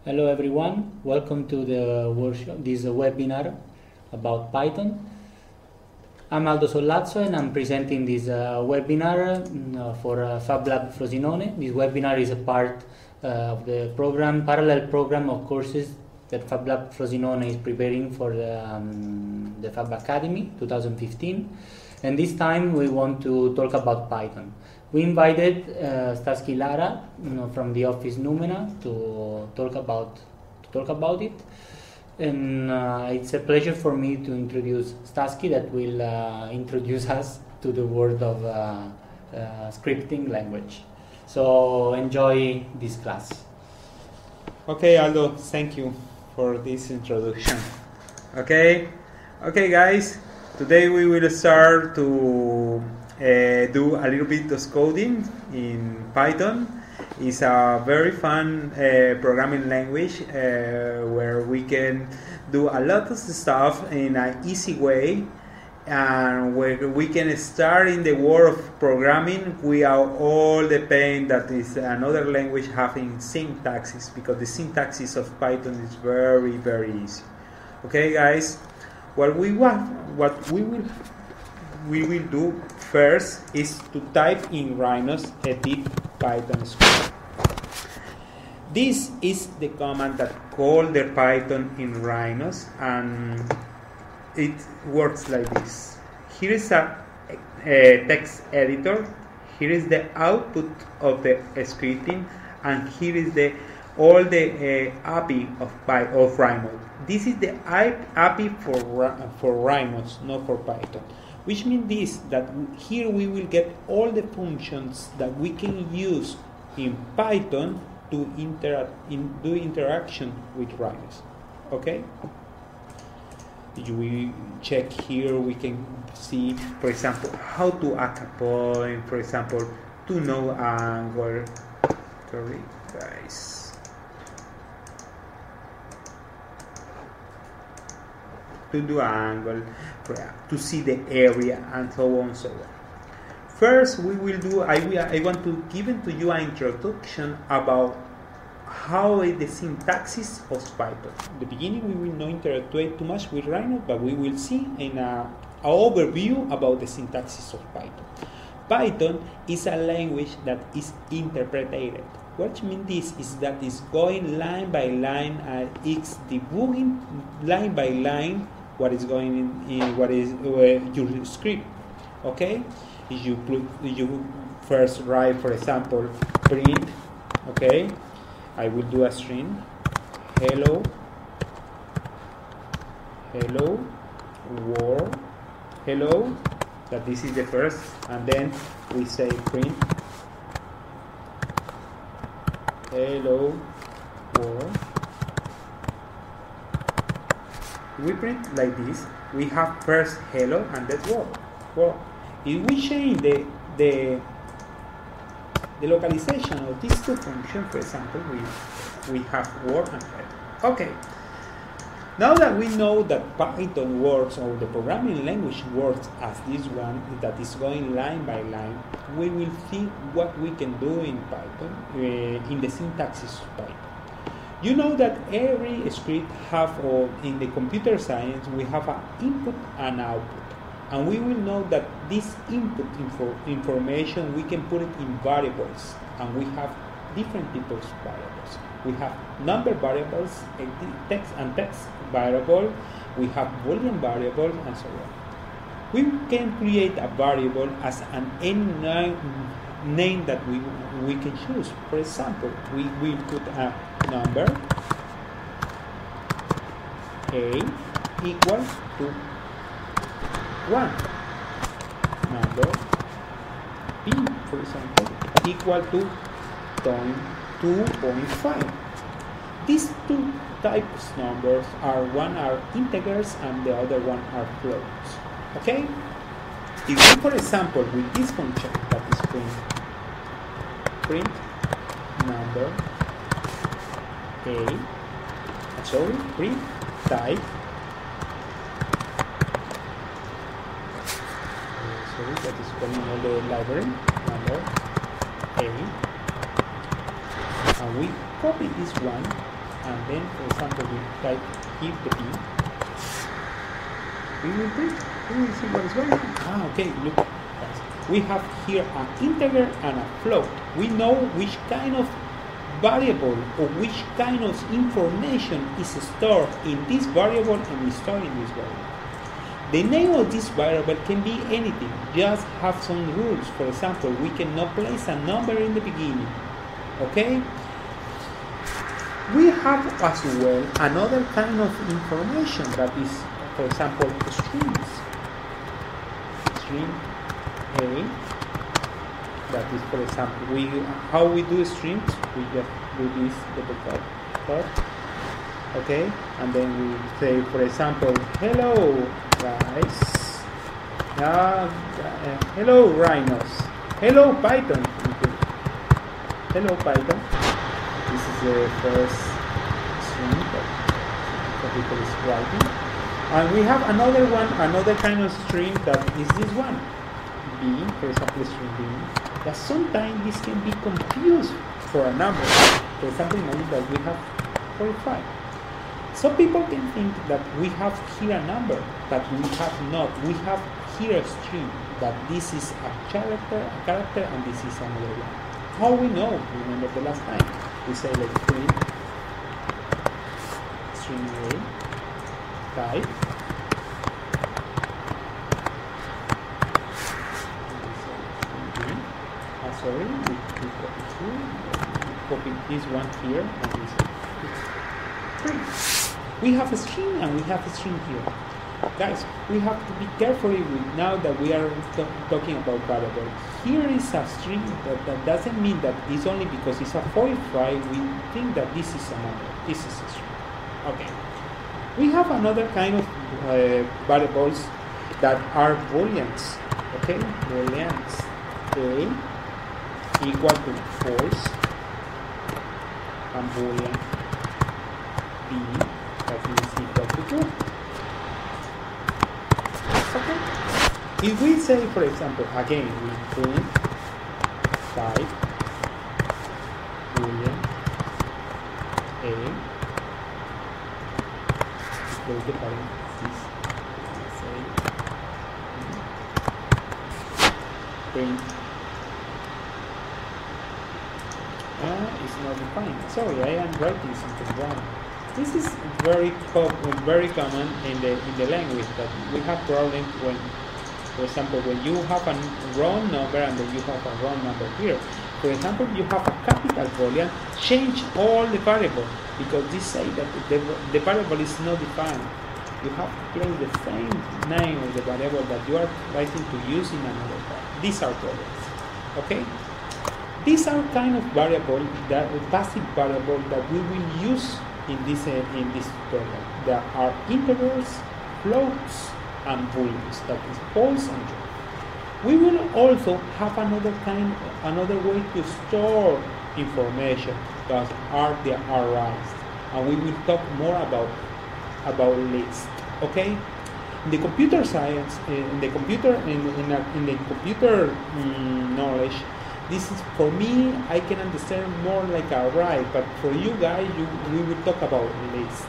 Hello everyone, welcome to the workshop, this webinar about Python. I'm Aldo Sollazzo and I'm presenting this webinar for Fab Lab Frosinone. This webinar is a part of the parallel program of courses that Fab Lab Frosinone is preparing for the Fab Academy 2015. And this time we want to talk about Python. We invited Starsk Lara from the office Noumena to talk about it, and it's a pleasure for me to introduce Starsky that will introduce us to the world of scripting language. So enjoy this class. Okay, Aldo, thank you for this introduction. Okay, guys. Today we will start to do a little bit of coding in Python. It's a very fun programming language where we can do a lot of stuff in an easy way, and where we can start in the world of programming without all the pain that is another language having syntaxes, because the syntaxes of Python is very, very easy. Okay, guys. What we will do first is to type in Rhino's edit Python script. This is the command that calls the Python in Rhinos, and it works like this. Here is a text editor. Here is the output of the scripting, and here is all the API of Rhino. This is the API for Rhinos, not for Python. Which means this, that here we will get all the functions that we can use in Python to do interaction with Rhinos. Okay? If we check here, we can see, for example, how to add a point, for example, to know angle. Sorry, guys. To do angle, to see the area, and so on, so on. First, we will do. I want to give to you an introduction about how the syntaxes of Python. In the beginning, we will not interact too much with Rhino, but we will see in an overview about the syntaxes of Python. Python is a language that is interpreted. What means this is that it's going line by line and it's debugging line by line what is going in what is your script. Okay, if you first write, for example, print. Okay, I will do a string hello world hello, that this is the first, and then we say print hello world. We print like this. We have first hello and then world. Well, if we change the localization of these two functions, for example, we have world and hello. Okay. Now that we know that Python works, or the programming language works as this one, that is going line by line, we will see what we can do in Python, in the syntaxes of Python. You know that every script have, or in the computer science, we have an input and output. And we will know that this input information, we can put it in variables. And we have different types of variables. We have number variables, text variable, we have Boolean variables, and so on. We can create a variable as any name that we can choose. For example, we will put a number a equals to 1. Number b, for example, equal to 2.5. These two types of numbers one are integers and the other one are floats. Okay? If we, for example, with this function that is print number print type, that is calling all the library number a, and we copy this one and then, for example, we type if the b, we will see what is going on. Okay, look, guys. We have here an integer and a float. We know which kind of variable or which kind of information is stored in this variable and is stored in this variable. The name of this variable can be anything, just have some rules. For example, we cannot place a number in the beginning. Okay? We have as well another kind of information that is, for example, strings. String A. That is, for example, how we do strings, we just do this double dot, okay, and then we say, for example, hello guys, hello Rhinos, hello Python, hello Python. This is the first string that people is writing, and we have another kind of string that is this one, B, for example, string B. That sometimes this can be confused for a number. For example, imagine that we have 45. Some people can think that we have here a number, but we have not. We have here a string, that this is a character, and this is another one. How we know? Remember the last time we say like string A, type. Sorry, we copy this one here and this one. We have a string and we have a string here. Guys, we have to be careful now that we are talking about variable. Here is a string that doesn't mean that it's only because it's a 45 we think that this is a number. This is a string. Okay. We have another kind of variables that are booleans. Okay, booleans. A equal to false, and boolean b that is equal to true. Okay. If we say, for example, again, we print type boolean a close the parentheses, say print. It's not defined. Sorry, I am writing something wrong. This is very common in the language, that we have problems when, for example, when you have a wrong number and then you have a wrong number here. For example, you have a capital boolean, change all the variable, because this say that the variable is not defined. You have to place the same name of the variable that you are writing to use in another part. These are problems. Okay? These are kind of variable, that passive variable that we will use in this tutorial. There are integers, floats, and booleans. That is false and true. We will also have another way to store information, that are the arrays, and we will talk more about lists. Okay. In the computer science, in the computer knowledge. This is, for me, I can understand more like a array, but for you guys, we will talk about list.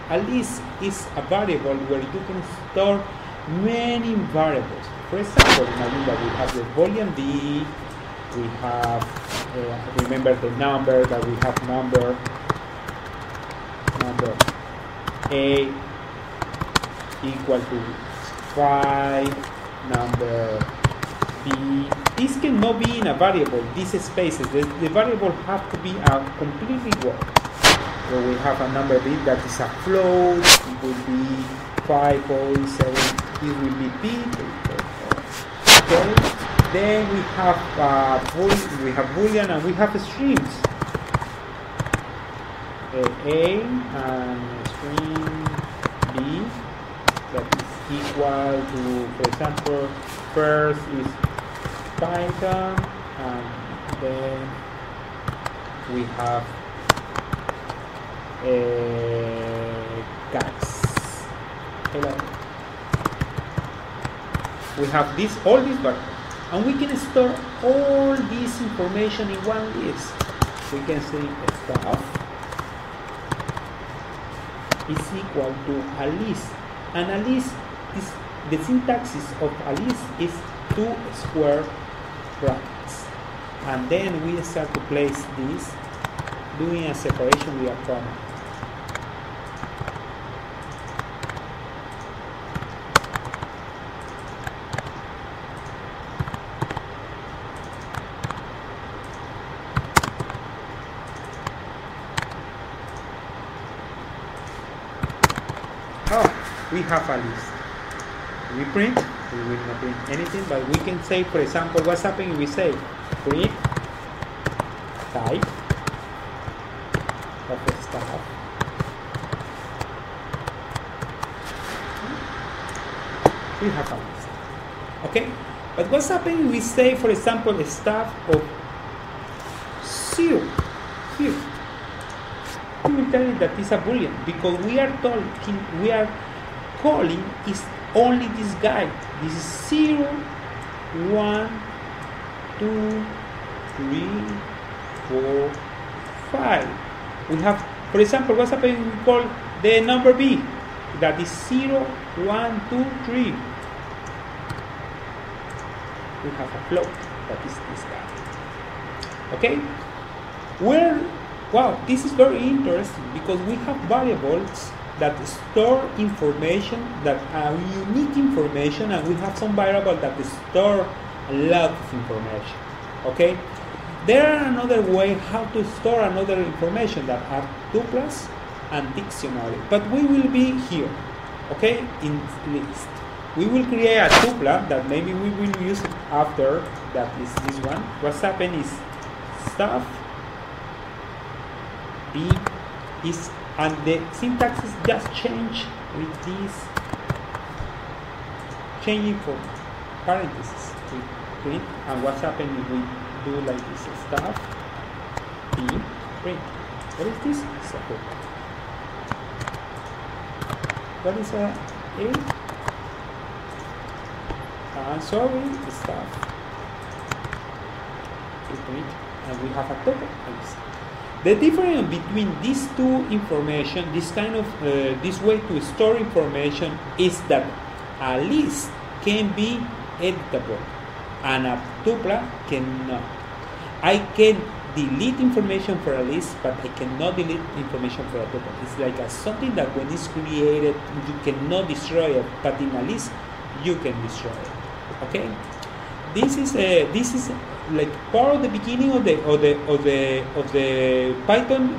A list is a variable where you can store many variables. For example, imagine that we have the volume B, we have, remember the number, that we have number A equal to 5, number B. This cannot be in a variable, these spaces. The variable have to be a completely word. So we have a number B that is a float, it will be 5.7, it will be B. Okay. Then we have boolean and we have strings. A and string B that is equal to, for example, first is Python, and then we have guys. Hello. We have all these variables, and we can store all this information in one list. We can say stuff is equal to a list, and a list is the syntax of a list is 2 square brackets, and then we start to place this doing a separation with a comma. We have a list. We print, we will not print anything, but we can say, for example, what's happening if we say print type of stuff. We have a list. Okay? But what's happening if we say, for example, a stuff of 0 here? We will tell you that it's a boolean because we are calling is only this guy. This is 0, 1, 2, 3, 4, 5. We have, for example, what's happening we call the number b, that is 0, 1, 2, 3. We have a float, that is this guy. Okay? Wow, this is very interesting because we have variables that store information, that are unique information, and we have some variables that store a lot of information. Okay? There are another way how to store another information that are tuples and dictionary, but we will be here, okay, in list. We will create a tuple that maybe we will use it after, that is this one. What's happened is stuff B is, and the syntax is just change with this, changing for parentheses with print, and what's happening if we do like this, stuff B print. What is this? It's a hook. What is a sorry, stuff B print, and we have a tuple. The difference between these two information, this kind of this way to store information, is that a list can be editable and a tuple cannot. I can delete information for a list, but I cannot delete information for a tuple. It's like something that when it's created you cannot destroy it, but in a list you can destroy it. Okay, this is like part of the beginning of the Python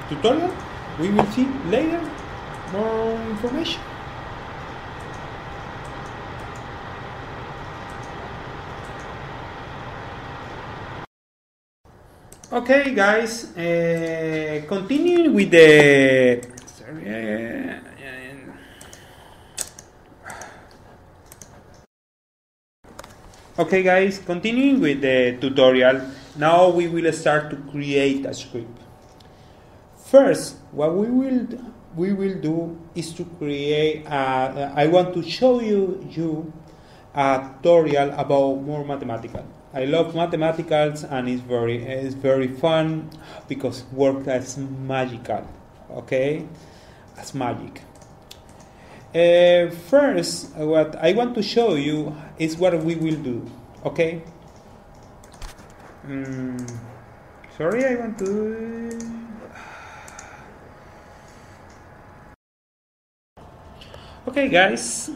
tutorial. We will see later more information. Okay, guys, continuing with the okay, guys, continuing with the tutorial. Now we will start to create a script. First, what we will do is to create. I want to show you a tutorial about more mathematical. I love mathematicals, and it's very fun because work as magical. Okay, as magic. First, what I want to show you is what we will do. Okay. Sorry, I want to. Okay, guys.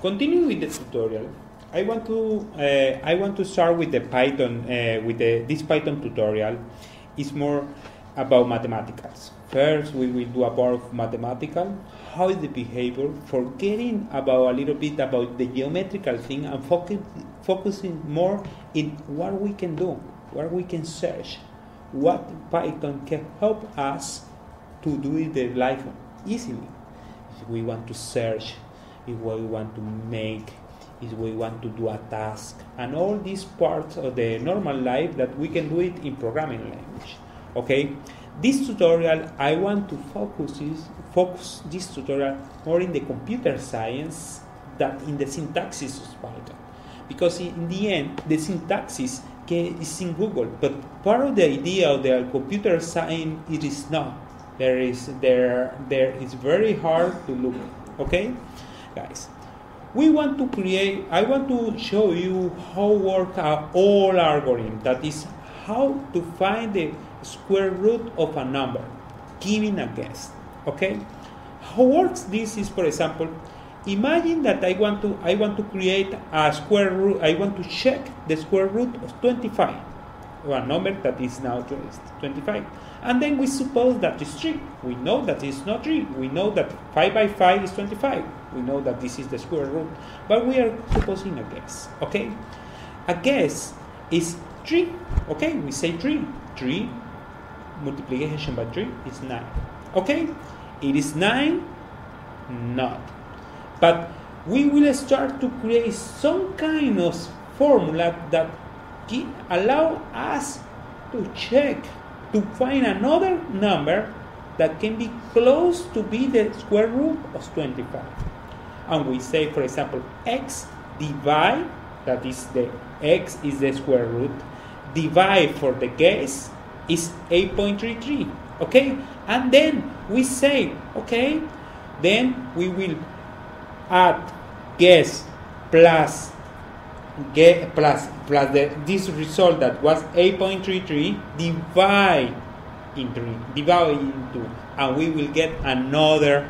Continue with the tutorial. I want to start with the Python. This Python tutorial is more about mathematicals. First, we will do a part of mathematical. How is the behavior? Forgetting about a little bit about the geometrical thing and focusing more in what we can do, what we can search, what Python can help us to do it the life easily. If we want to search, if we want to make, if we want to do a task, and all these parts of the normal life that we can do it in programming language. Okay. This tutorial, I want to focus this tutorial more in the computer science than in the syntaxes of Python. Because in the end, the syntaxes is in Google, but part of the idea of the computer science it is not. There is very hard to look. Okay, guys, we want to create. I want to show you how work all algorithm. That is how to find the square root of a number, giving a guess. Okay, how works this is, for example, imagine that I want to create a square root. I want to check the square root of 25, or a number that is now 25. And then we suppose that it's 3. We know that it's not 3. We know that 5 by 5 is 25. We know that this is the square root. But we are supposing a guess. Okay? A guess is 3. Okay? We say 3. 3 multiplication by 3 is 9. Okay? It is 9? Not. But we will start to create some kind of formula that allow us to check, to find another number that can be close to be the square root of 25. And we say, for example, x divide, that is the x is the square root, divide for the guess is 8.33. Okay? And then we say, okay, then we will add guess plus this result that was 8.33 divide into, and we will get another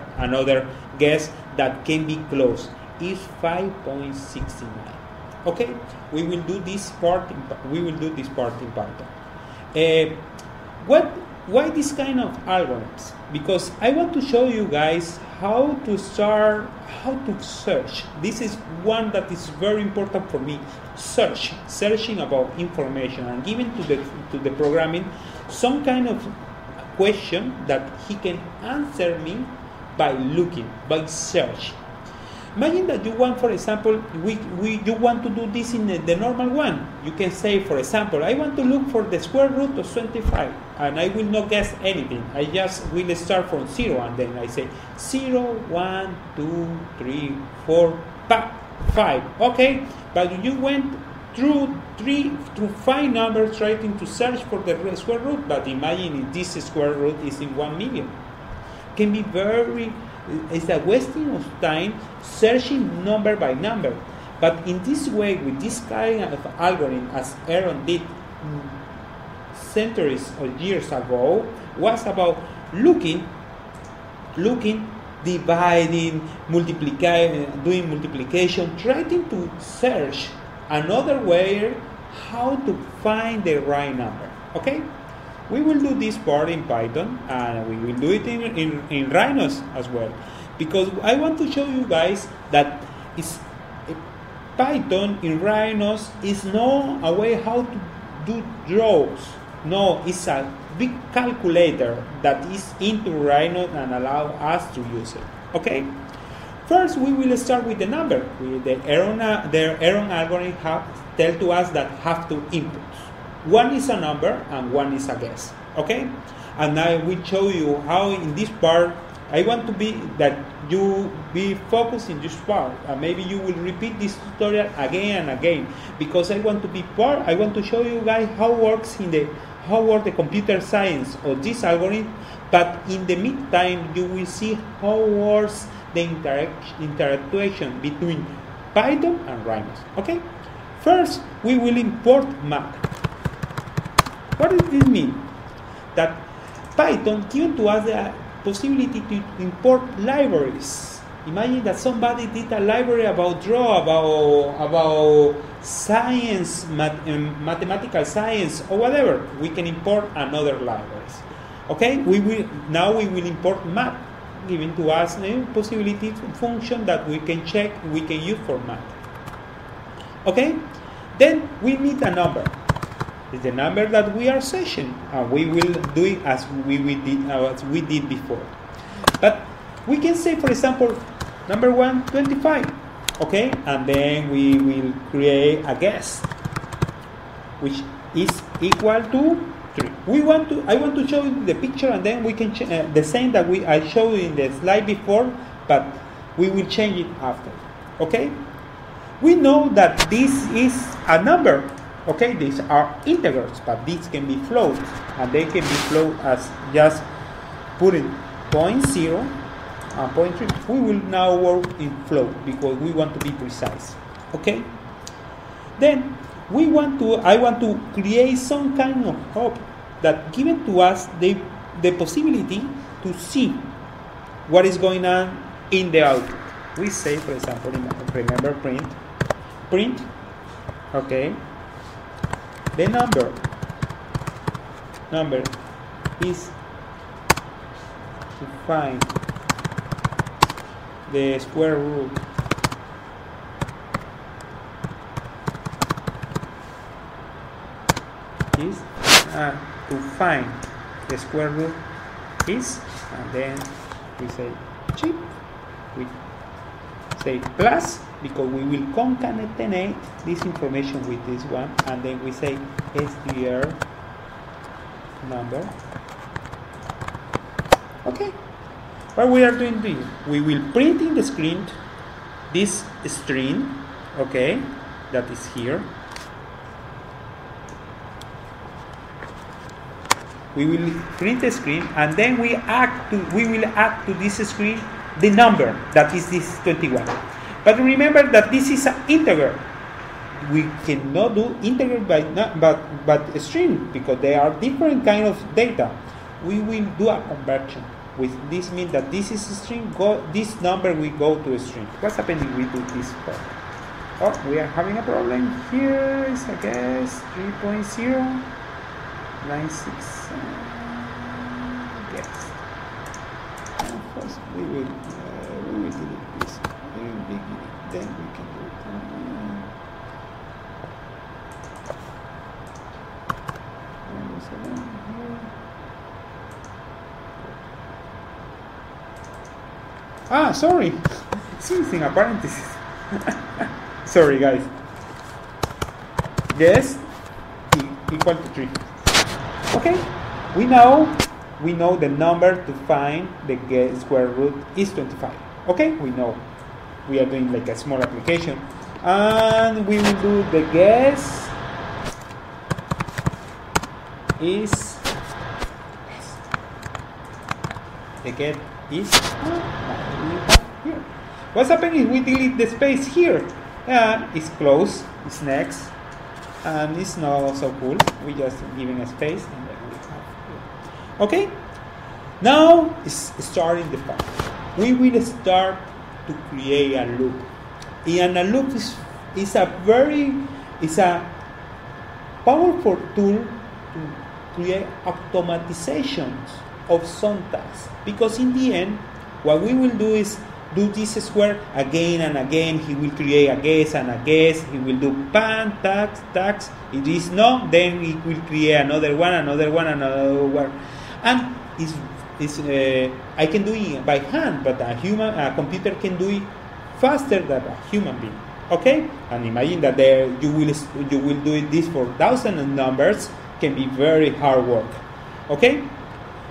guess that can be close. Is 5.69. Okay, we will do this part. In Python. Why this kind of algorithms? Because I want to show you guys how to search. This is one that is very important for me. Searching about information and giving to the programming some kind of question that he can answer me by looking, by search. Imagine that you want, for example, you want to do this in the normal one. You can say, for example, I want to look for the square root of 25, and I will not guess anything. I just will start from 0, and then I say 0, 1, 2, 3, 4, 5. Okay, but you went through 5 numbers trying to search for the square root. But imagine if this square root is in 1 million. Can be it's a wasting of time searching number by number. But in this way, with this kind of algorithm, as Aaron did centuries or years ago, was about looking, dividing, doing multiplication, trying to search another way how to find the right number. Okay? We will do this part in Python, and we will do it in Rhinos as well, because I want to show you guys that Python in Rhinos is not a way how to do draws. No, it's a big calculator that is into Rhino and allow us to use it. Okay. First, we will start with the number. The Aaron algorithm tell to us that have two inputs. One is a number and one is a guess. Okay? And I will show you how in this part, I want to be that you be focused in this part. And maybe you will repeat this tutorial again and again, because I want to show you guys how works the computer science of this algorithm. But in the meantime, you will see how works the interaction between Python and Rhino. Okay? First, we will import math. What does this mean? That Python gives to us the possibility to import libraries. Imagine that somebody did a library about science, mathematical science, or whatever. We can import another libraries. Okay? We will import math, giving to us a possibility function that we can check, we can use for math. Okay? Then we need a number. It's the number that we are searching, and we will do it as we did before. But we can say, for example, number 1, 25. Okay? And then we will create a guess, which is equal to 3. I want to show you the picture, and then we can the same that I showed in the slide before, but we will change it after. Okay? We know that this is a number. Okay, these are integers, but these can be floats, and they can be float as just putting 0.0 and 0.3. We will now work in float because we want to be precise. Okay. Then I want to create some kind of hub that given to us the possibility to see what is going on in the output. We say, for example, remember print, okay, the number is to find the square root is to find the square root is, and then we say chip, we say plus, because we will concatenate this information with this one, and then we say str number. Okay, what we are doing this, we will print in the screen this string, okay, that is here. We will print the screen, and then we will add to this screen the number that is this 21. But remember that this is an integer. We cannot do integer but a string, because they are different kind of data. We will do a conversion. With this means that this is a string. This number will go to a string. What's happening if we do this part? Oh, we are having a problem here. Is I guess 3.0. 96. Yes. First we will delete this. Then we can do it. Sorry. Something a parenthesis. Sorry, guys. Yes. Equal to 3. Okay, we know the number to find the square root is 25. Okay, we know. We are doing like a small application, and we will do the guess is the get is here. What's happening if we delete the space here? It's close. It's next. And it's not so cool. We just giving a space, and then we have it. Okay. Now it's starting the part. We will start to create a loop. And a loop is a powerful tool to create automatizations of some tasks. Because in the end, what we will do is do this square again and again. He will create a guess and a guess. He will do pan, tax. If it is no, then he will create another one. And I can do it by hand, but a computer can do it faster than a human being. Okay? And imagine that you will do this for thousands of numbers. Can be very hard work. Okay?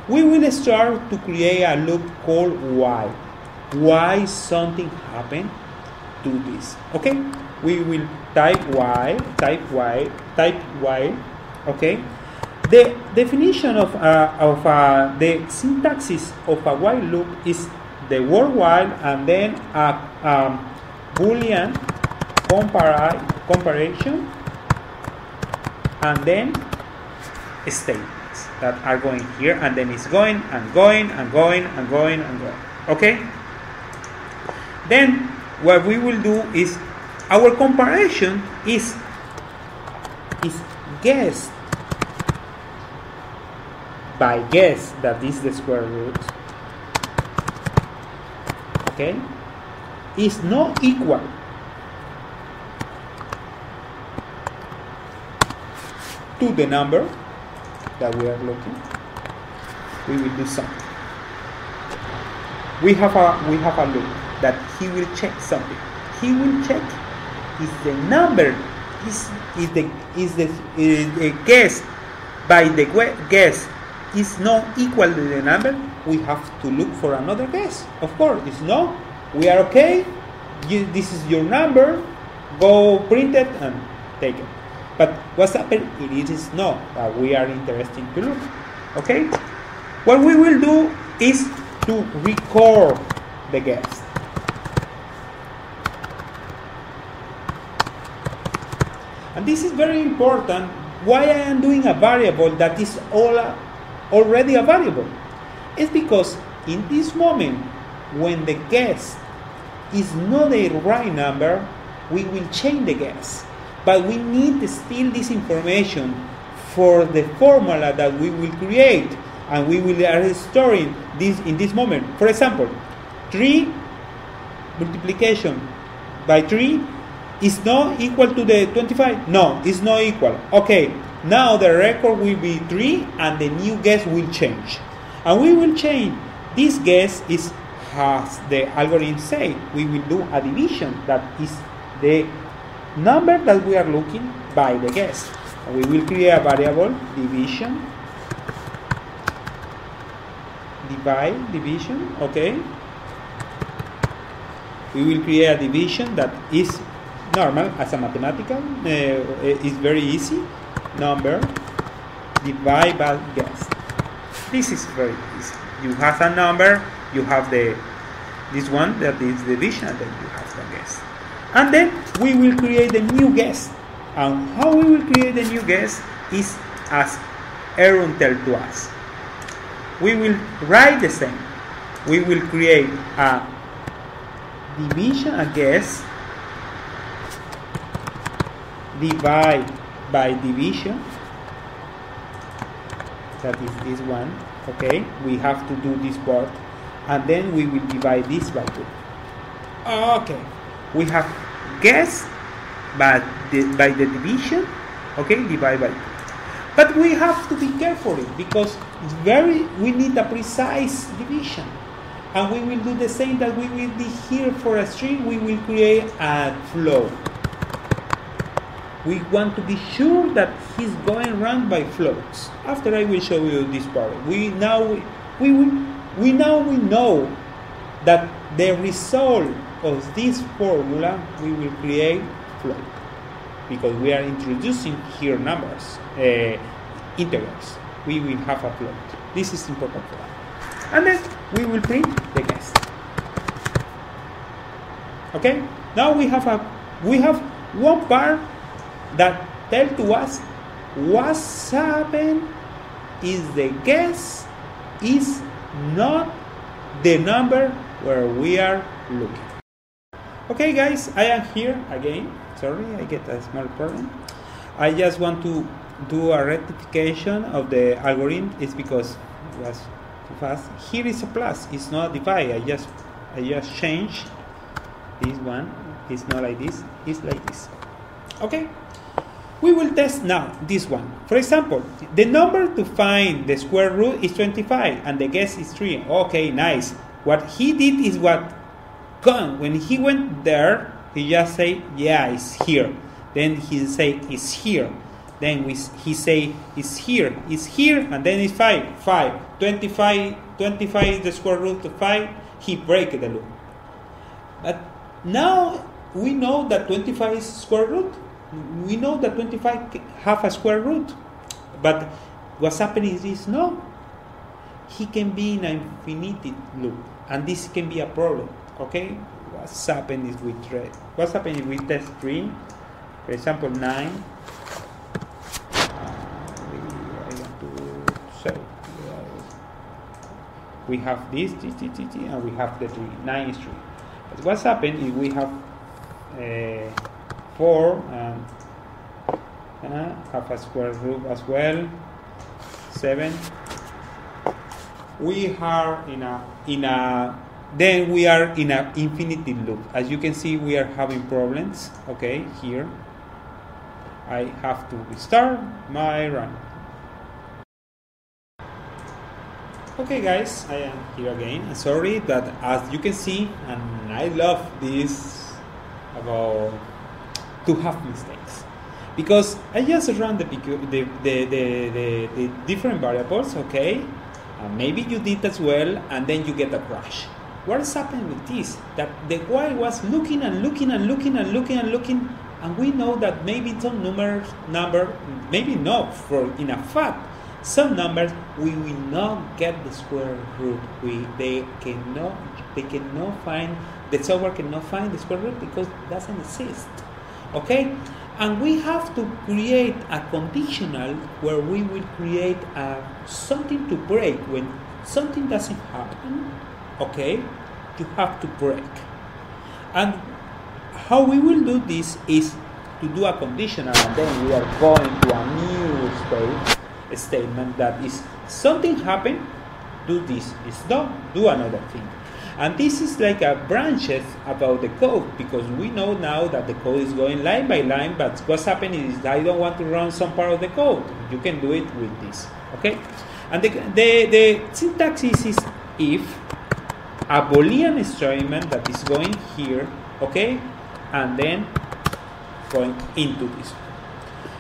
We will start to create a loop called while. Why something happened to this? Okay, we will type while. Okay, the definition of the syntaxis of a while loop is the word while and then a Boolean comparison and then statements that are going here, and then it's going and going and going and going and going. Okay. Then what we will do is our comparison is guessed by guess, that is the square root. Okay, is not equal to the number that we are looking. We will do something. We have a loop that he will check something. He will check if the number is the guess by the guess is not equal to the number. We have to look for another guess. Of course, it's no. We are okay. This is your number. Go print it and take it. But What's happened? It is no that we are interested to look. Okay? What we will do is to record the guess. And this is very important. Why I am doing a variable that is already a variable? It's because in this moment, when the guess is not a right number, we will change the guess. But we need still this information for the formula that we will create, and we will are storing this in this moment. For example, 3 multiplication by 3 is not equal to the 25. No, it's not equal. Okay, now the record will be 3, and the new guess will change. And we will change. This guess is, as the algorithm say, we will do a division that is the number that we are looking by the guess. We will create a variable division, divide, division, okay. We will create a division that is normal as a mathematical, is very easy. Number divide by guess. This is very easy. You have a number, you have this one that is division, and then you have the guess. And then we will create a new guess. And how we will create a new guess is as Aaron tells to us. We will write the same. We will create a division, a guess, divide by division. That is this one. Okay, we have to do this part, and then we will divide this by 2. Okay, we have guess by the division. Okay, divide by 2. But we have to be careful because we need a precise division, and we will do the same that we will do here for a string. We will create a float. We want to be sure that he's going around by floats. After I will show you this part. We know that the result of this formula we will create float, because we are introducing here numbers, integrals. We will have a float. This is important for us. And then we will print the guess. Okay. Now we have one part that tell to us what's happened is the guess is not the number where we are looking. Okay guys, I am here again. Sorry, I get a small problem. I just want to do a rectification of the algorithm. It's because it was too fast. Here is a plus, it's not a divide. I just change this one. It's not like this, it's like this. Okay. We will test now this one. For example, the number to find the square root is 25 and the guess is 3. Okay, nice. What he did is when he went there, he just say, yeah, it's here. Then he say, it's here. Then he say, it's here, and then it's 5. 25 is the square root of 5. He break the loop. But now we know that 25 is square root. We know that 25 have a square root, but what's happening is this, no, he can be in an infinite loop, and this can be a problem. Okay, what's happening is with test 3, for example 9. We have this, and we have the 3. 9 is 3. But what's happened is we have 4 and have a square root as well. 7. We are in a infinity loop. As you can see, we are having problems. Okay, here I have to restart my run. Okay guys, I am here again. Sorry that, as you can see, and I love this about to have mistakes, because I just run the different variables, okay, and maybe you did as well, and then you get a crash. What's happened with this? That the while was looking, and and we know that maybe some number, maybe not for in a fact, some numbers we will not get the square root. They cannot find, the software cannot find the square root because it doesn't exist. Okay, and we have to create a conditional where we will create something to break when something doesn't happen. Okay, you have to break. And how we will do this is to do a conditional, and then we are going to a new statement that is something happened, do this, is not, do another thing. And this is like a branches about the code, because we know now that the code is going line by line, but what's happening is I don't want to run some part of the code. You can do it with this, okay? And the syntax is if a Boolean statement that is going here, okay, and then going into this.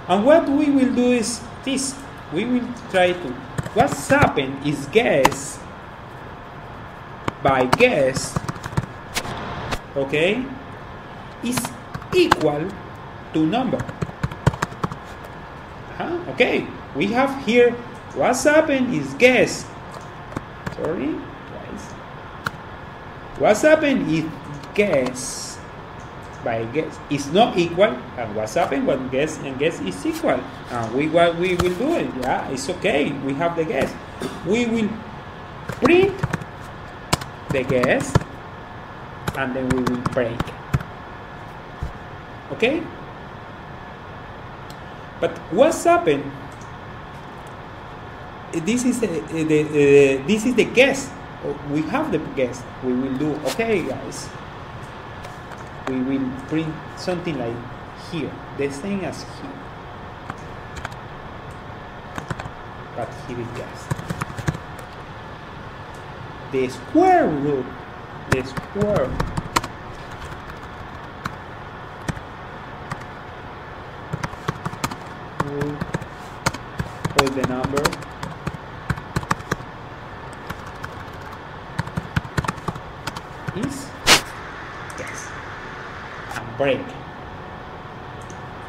And what we will do is this. We will try to, what's happened is guess by guess, okay, is equal to number. Okay, we have here, what's happened is guess. Sorry, guys. What's happened is guess by guess is not equal, and what's happened when guess and guess is equal. And what we will do it, yeah, it's okay. We have the guess. We will print the guess, and then we will break. Okay. But what's happened? This is the guess. We have the guess. We will do, okay, guys. We will print something like here, the same as here, but here is guess. The square root, the square root of the number is guess. Break,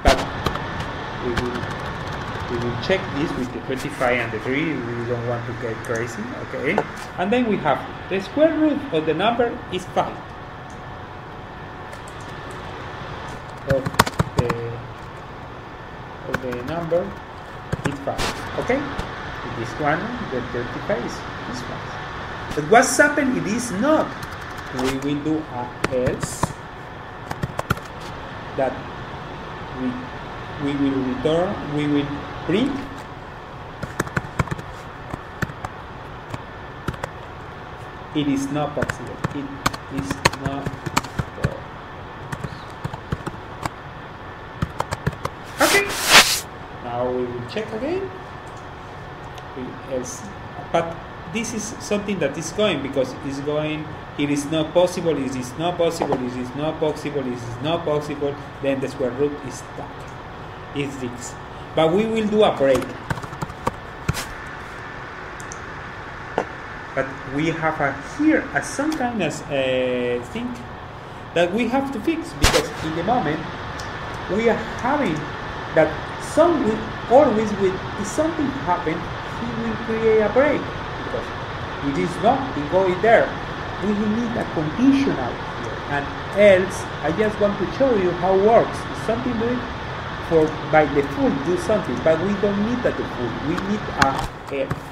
but we will check this with the 25 and the 3. We don't want to get crazy, okay? And then we have the square root of the number is 5 of the number is 5, okay? This one, the 35 is 5. But what's happened? It is not. We will do a else. That we will return, we will print it is not possible. It is not possible. Okay. Now we will check again. Else, but this is something that is going, because it's going. It is not possible, it is not possible, it is not possible, it is not possible, then the square root is stuck. It's this. But we will do a break. But we have here some kind of thing that we have to fix, because in the moment we are having that some will always with if something happens, he will create a break, because it is not going there. We need a conditional here, and else I just want to show you how it works. If something doing for by default do something, but we don't need a default. We need a else.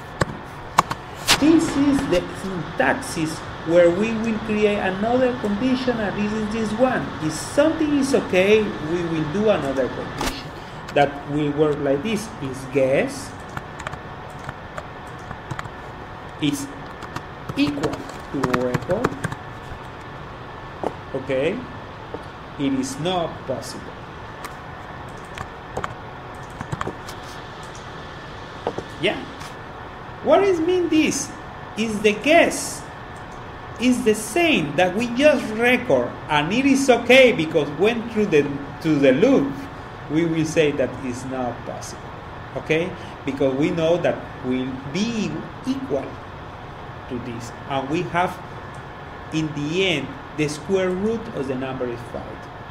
This is the syntax where we will create another condition, and this is this one. If something is okay, we will do another condition that will work like this: is guess is equal to record. Okay, it is not possible. Yeah, what does mean this? Is the guess is the same that we just record, and it is okay because went through the loop. We will say that is not possible. Okay, because we know that will be equal to this, and we have in the end the square root of the number is 5.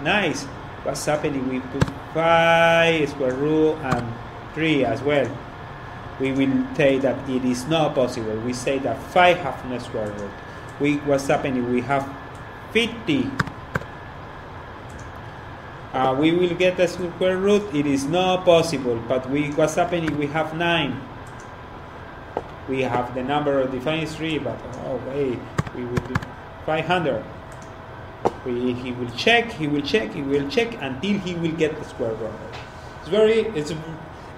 Nice. What's happening? We put 5 square root and 3 as well. We will say that it is not possible. We say that 5 have no square root. What's happening? We have 50. We will get the square root. It is not possible. But what's happening? We have 9. We have the number of defined 3, but oh wait, we will do 500. He will check until he will get the square root.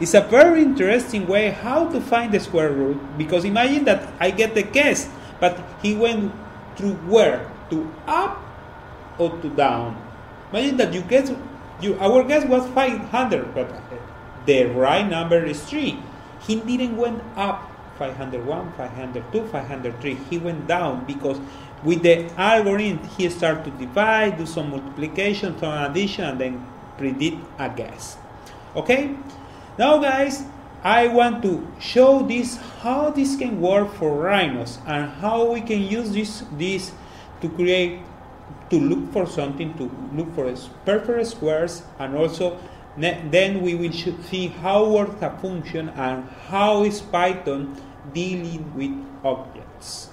It's a very interesting way how to find the square root, because imagine that I get the guess, but he went through where? To up or to down? Imagine that our guess was 500, but the right number is 3. He didn't went up 501, 502, 503. He went down because with the algorithm he started to divide, do some multiplication, some addition, and then predict a guess. Okay? Now guys, I want to show this how this can work for rhinos and how we can use this to look for something, to look for perfect squares, and also then we will see how works a function and how is Python dealing with objects.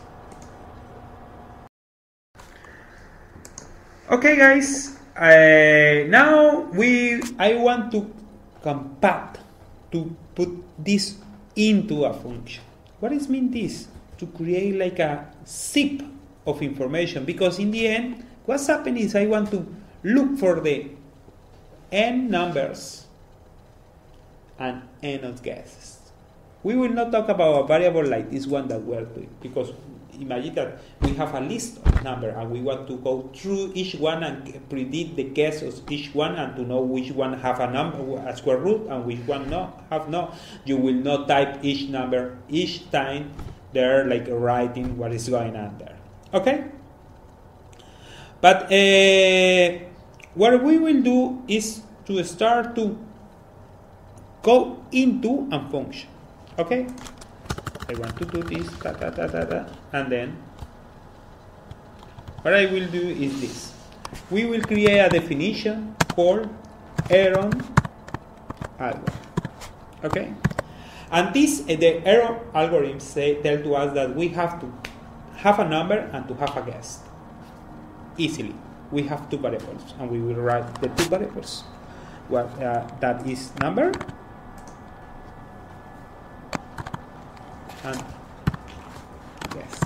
Okay guys, now I want to compact, to put this into a function. What does mean this? To create like a zip of information, because in the end what's happening is I want to look for the n numbers and n of guesses. We will not talk about a variable like this one that we're doing, because imagine that we have a list of numbers and we want to go through each one and predict the guess of each one and to know which one have a number, a square root, and which one have no. You will not type each number each time there, like writing what is going on there. Okay? But what we will do is to start to go into a function. Okay? I want to do this, and then what I will do is this. We will create a definition called Aaron algorithm. Okay? And this, the Aaron algorithm tell to us that we have to have a number and to have a guess. Easily. We have two variables, and we will write the two variables. What that is number and guess.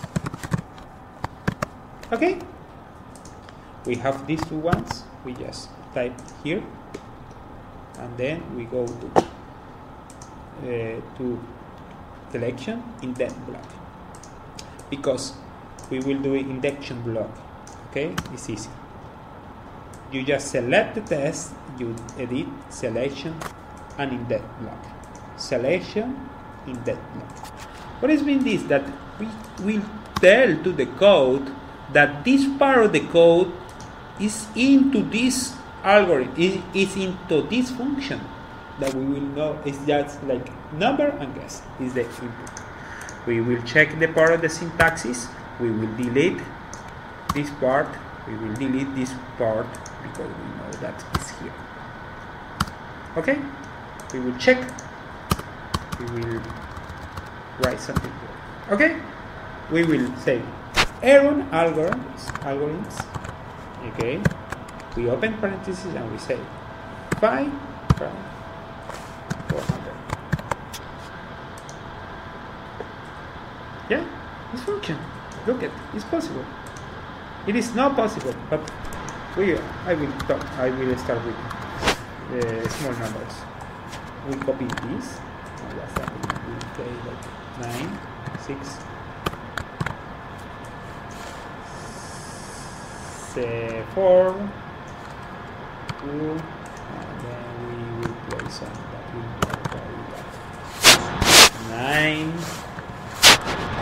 Okay? We have these two ones. We just type here, and then we go to selection index block, because we will do an induction block. Okay, it's easy. You just select the test, you edit, selection, and index block. Selection, index block. What does mean this? That we will tell to the code that this part of the code is into this algorithm, is into this function, that we will know it's just like number and guess is the input. We will check the part of the syntaxes. We will delete this part. We will delete this part because we know that it's here. Okay? We will check. We will write something here. Okay? We will say Aaron algorithms. Okay? We open parentheses and we say 5 from 400. Yeah? It's function. Look at, it's possible. It is not possible, but I will start with small numbers. We copy this. What's happening? We say like 9, 6, 4, 2, and then we will place on that will 9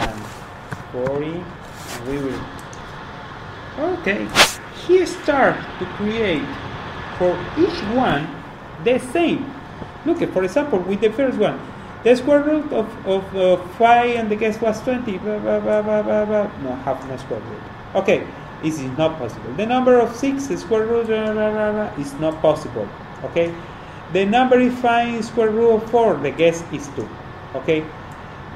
and 40, and we will. Okay, he starts to create for each one the same. Look at, for example, with the first one, the square root of 5 and the guess was 20. Blah, blah, blah, blah, blah, blah. No, have no square root. Okay, This is not possible. The number of 6 square root is not possible. Okay. The number is 5 square root of 4. The guess is 2. Okay.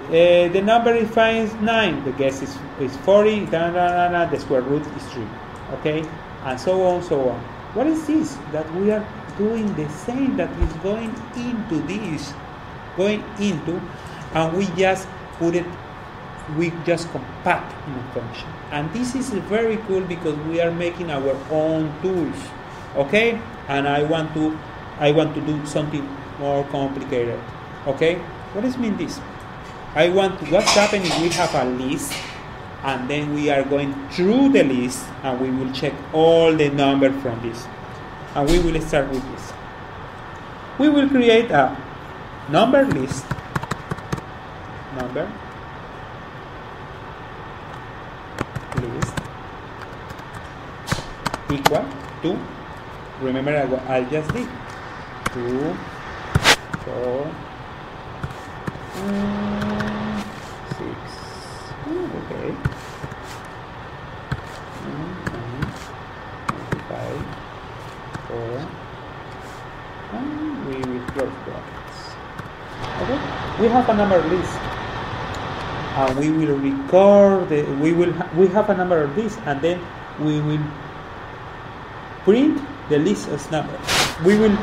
The number is 9. The guess is 40. The square root is 3. Okay, and so on, so on. What is this? That we are doing the same that is going into this, and we just put it. We just compact in a function, and this is very cool because we are making our own tools. Okay, and I want to do something more complicated. Okay, what does mean this? What's happening if we have a list, and then we are going through the list, and we will check all the numbers from this, and we will start with this. We will create a number list, equal to, remember I just did 2, 4, 6. Okay. 5, 4, and we will close brackets. Okay. We have a number list, and we will record the. We have a number of this, and then we will print the list as numbers. We will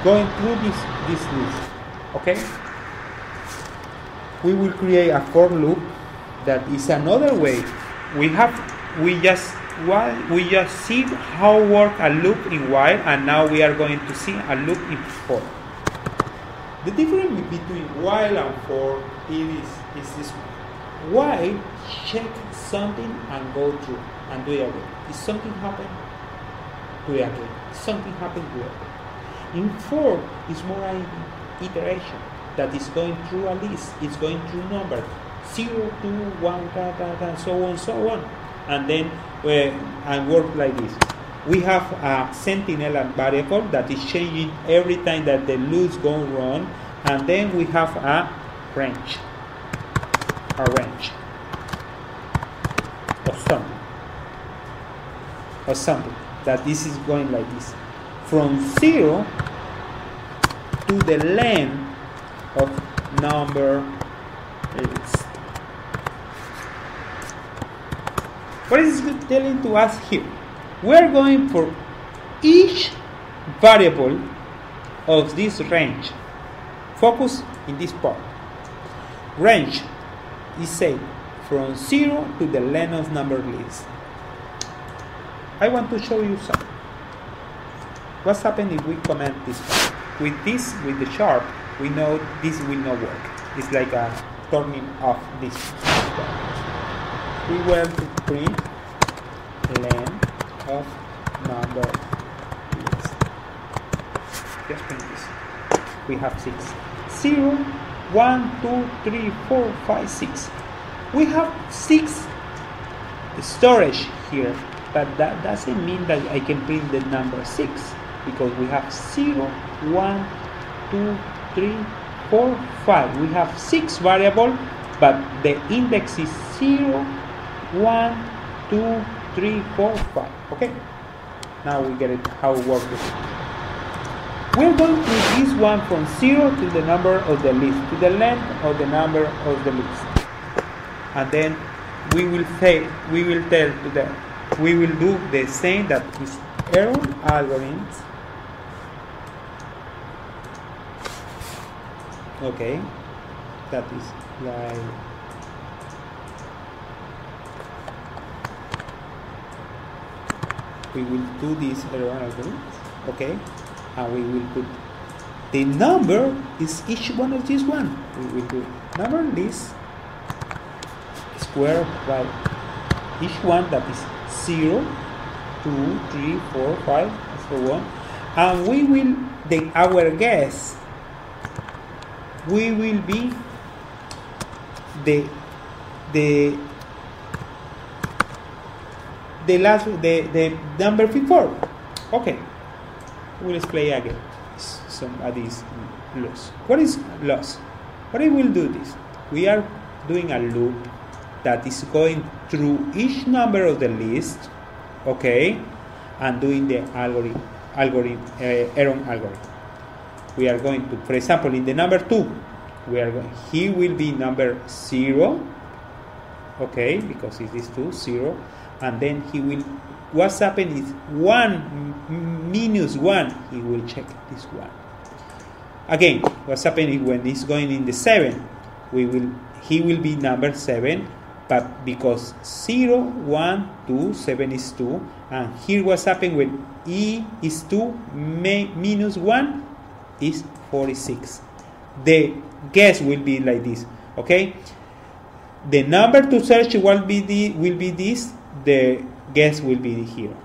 go through this list. Okay. We will create a for loop. That is another way. We just see how work a loop in while, and now we are going to see a loop in for. The difference between while and for is this one. While check something and go through and do it again. If something happened, do it again. Something happened, do it again. In for is more an iteration that is going through a list. It's going through numbers. 0, 2, 1, so on, and then and work like this. We have a sentinel variable that is changing every time that the loops go wrong, and then we have a range or something that this is going like this, from 0 to the length of number list. What is it telling to us here? We're going for each variable of this range. Focus in this part. Range is say from 0 to the length of number list. I want to show you something. What's happening if we comment this part? With the sharp, we know this will not work. It's like a turning off this part. We want to print length of number list. Just print this. We have 6. 0, 1, 2, 3, 4, 5, 6. We have 6 storage here, but that doesn't mean that I can print the number 6, because we have 0, 1, 2, 3, 4, 5. We have 6 variables, but the index is 0, 1, 2, 3, 4, 5. Okay? Now we get it how it works. We're going to this one from 0 to the number of the list, to the length of the number of the list. And then we will tell to them, we will do the same that is error algorithms. Okay? That is like we will do this error algorithm, okay, and we will put the number is each one of these one. We will do number list square by each one that is 0, 2, 3, 4, 5, and so on, and we will our guess we will be the number before. Okay, we'll explain again some of these loss. What is loss? What I will do this? We are doing a loop that is going through each number of the list, okay, and doing the Aaron algorithm. We are going to, for example, in the number 2, he will be number 0, okay, because it is 2, 0, and then he will, what's happening is 1 minus 1, he will check this 1. Again, what's happening when he's going in the 7, he will be number 7, but because 0, 1, 2, 7 is 2, and here what's happening when E is 2 minus 1 is 46. The guess will be like this, okay? The number to search will be this, the guess will be here.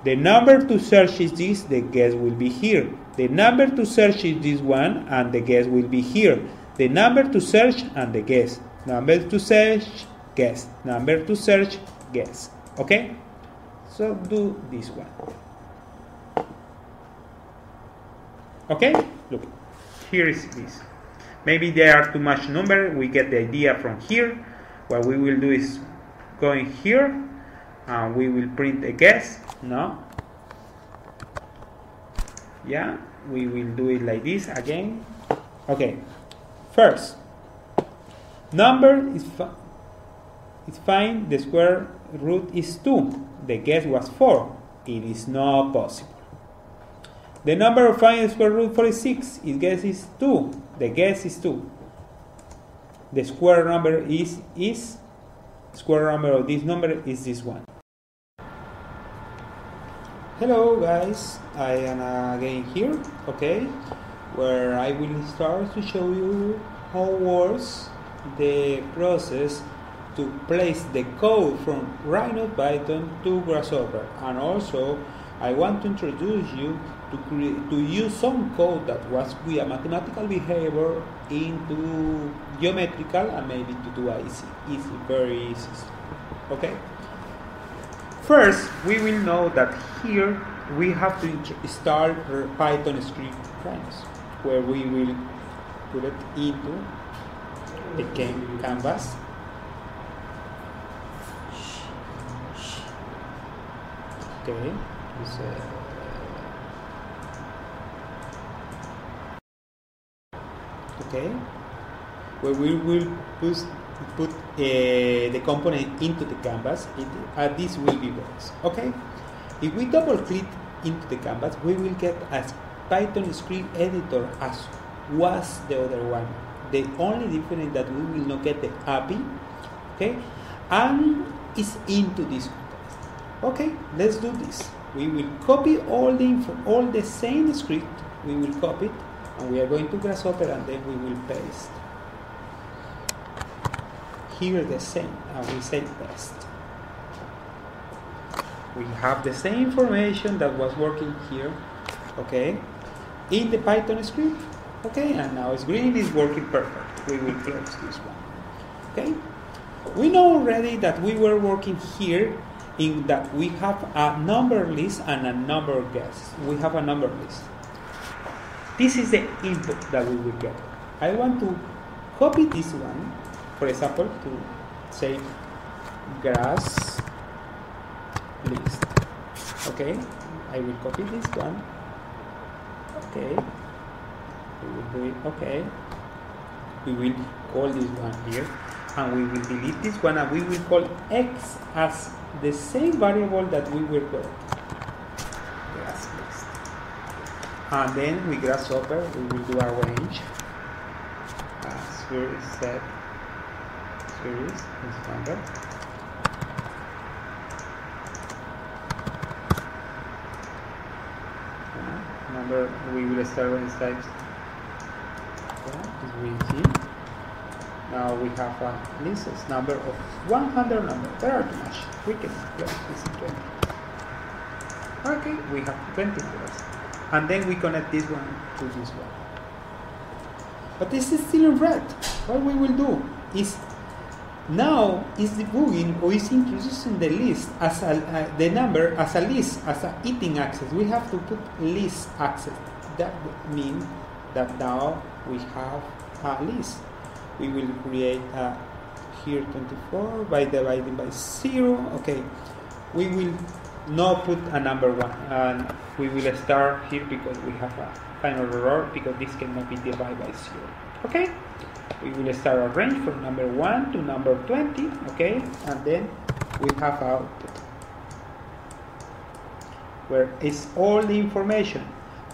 The number to search is this, the guess will be here. The number to search is this one, and the guess will be here. The number to search and the guess. Number to search, guess. Number to search, guess. Okay? So do this one. Okay? Look, here is this. Maybe there are too much number. We get the idea from here. What we will do is going here, and we will print a guess. No? Yeah, we will do it like this again. Okay. First, number is fine. The square root is 2. The guess was 4. It is not possible. The number of find the square root 46. Its guess is 2. The guess is 2. The square number is square number of this number is this one. Hello guys, I am again here, okay, where I will start to show you how works the process to place the code from Rhino Python to Grasshopper, and also I want to introduce you to use some code that was via mathematical behavior into geometrical and maybe to do easy, very easy, okay. First, we will know that here we have to start a Python script Rhinos, where we will put it into the canvas. Okay, okay, where we will put the component into the canvas. This will be works. Okay, if we double click into the canvas, we will get a Python script editor as was the other one. The only difference that we will not get the API, okay, and it's into this context. Okay, let's do this. We will copy all the same script. We will copy it, and we are going to Grasshopper, and then we will paste. Here the same, and we say test. We have the same information that was working here, okay, in the Python script, okay, and now it's green, is working perfect. We will close this one, okay. We know already that we were working here in that we have a number list and a number guess. We have a number list. This is the input that we will get. I want to copy this one. For example, to say grass list. Okay, I will copy this one. Okay, we will do it. Okay, we will call this one here, and we will delete this one, and we will call x as the same variable that we were going. Grass list. And then with Grasshopper, we will do a range. Here is set. Series is number. Number we will start with types. As we see. Now we have a list number of 100 numbers. There are too much. We can close this in 20. Okay, we have 20 first. And then we connect this one to this one. But this is still in red. What we will do is now is debugging or is introducing the list as the number as a list, as a eating access. We have to put list access. That means that now we have a list. We will create here 24 by dividing by 0. Okay, we will no put a number 1, and we will start here because we have a final error because this cannot be divided by 0. Okay, we will start a range from number 1 to number 20. Okay, and then we have output where it's all the information,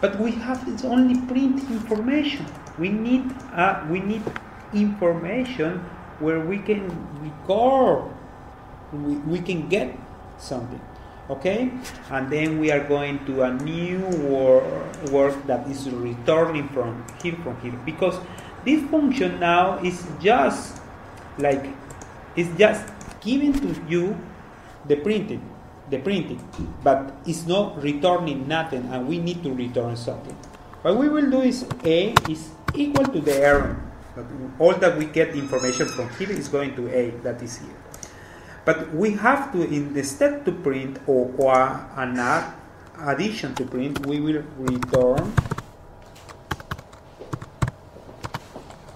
but we have it's only print information. We need information where we can record, we can get something. Okay, and then we are going to a new work that is returning from here, because this function now is just like it's just giving to you the printing, but it's not returning nothing, and we need to return something. What we will do is A is equal to the error. All that we get information from here is going to A, that is here. But we have to, instead to print or an addition to print, we will return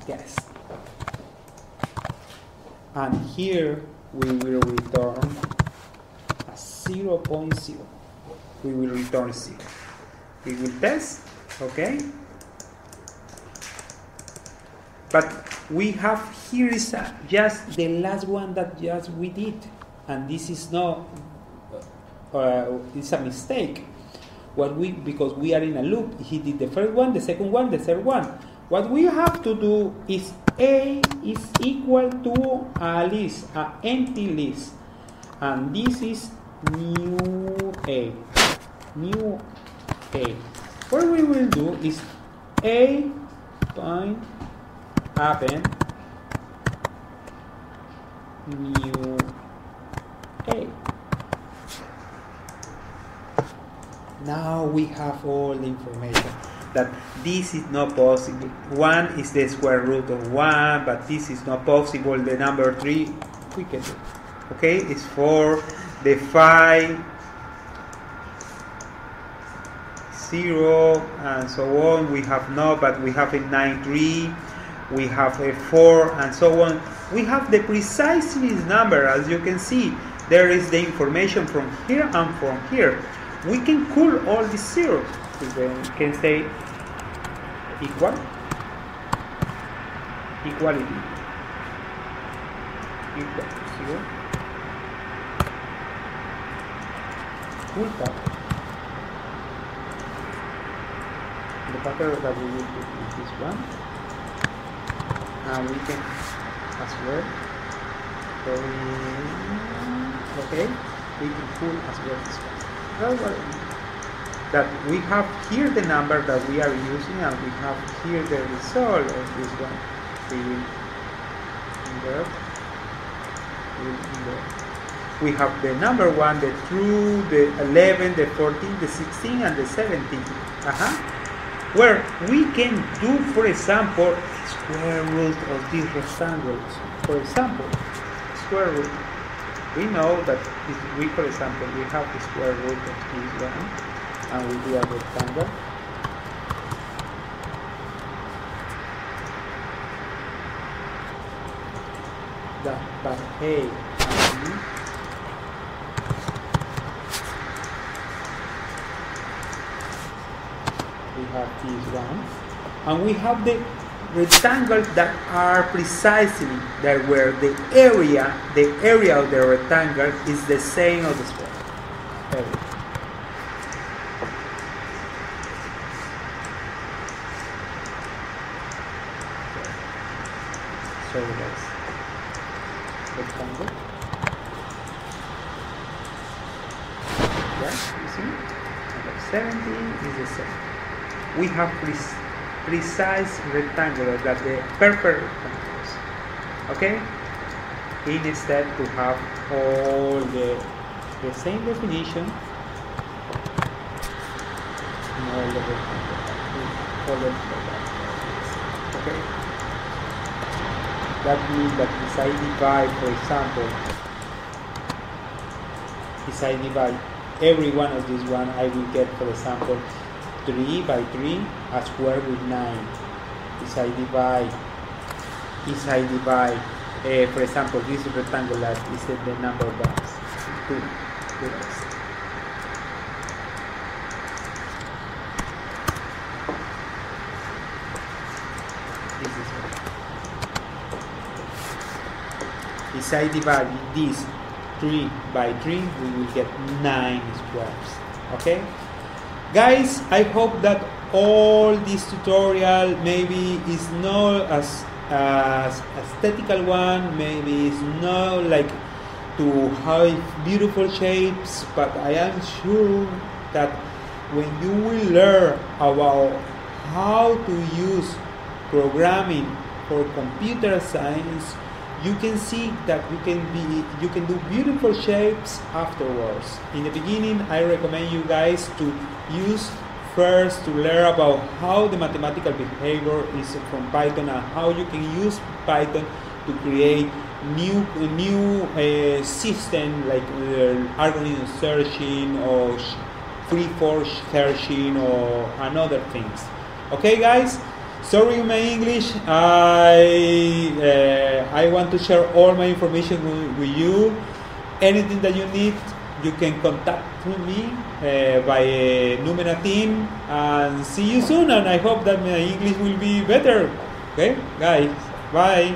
guess. And here we will return a 0.0. We will return 0. We will test, okay? But we have here is just the last one that just we did, and this is not it's a mistake. Because we are in a loop. He did the first one, the second one, the third one. What we have to do is A is equal to a list, an empty list, and this is new A. What we will do is A point append new A. Now we have all the information that this is not possible. 1 is the square root of 1, but this is not possible. The number 3 we can do. Okay, it's 4. The 5 0 and so on. We have no, but we have a 9 3. We have a 4 and so on. We have the precise number, as you can see. There is the information from here and from here. We can cool all these zeros. We can say equal, equality, equal 0, cool pattern. The pattern that we will do is this one. And we can as well, okay, we can pull as well this one. That we have here the number that we are using, and we have here the result of this one. We will invert. We have the number 1, the true, the 11, the 14, the 16, and the 17. Where we can do, for example, square root of these rectangles. For example, square root. We know that if we, for example, we have the square root of this one, and we do a rectangle. But A and B, we have these ones, and we have the rectangles that are precisely there where the area of the rectangle is the same of the square area. So that's rectangle. Yeah, you see? Number 17 is the same. We have precise rectangles, that the perfect rectangles. Okay? Instead to have all the same definition in all the rectangles. Okay? That means that if I divide, for example, if I divide every one of these one, I will get, for example, 3 by 3 a square with 9. If I divide, for example, this rectangle that is the number box 2. if I divide this 3 by 3, we will get 9 squares. Okay, guys, I hope that all this tutorial maybe is not as aesthetical one, maybe it's not like to have beautiful shapes, but I am sure that when you will learn about how to use programming for computer science, you can see that you can do beautiful shapes afterwards. In the beginning, I recommend you guys to use first to learn about how the mathematical behavior is from Python and how you can use Python to create new system like algorithm searching or free-form searching or another things. Okay, guys. Sorry, my English. I want to share all my information with you. Anything that you need, you can contact me by Noumena team. And see you soon. And I hope that my English will be better. Okay, guys. Bye.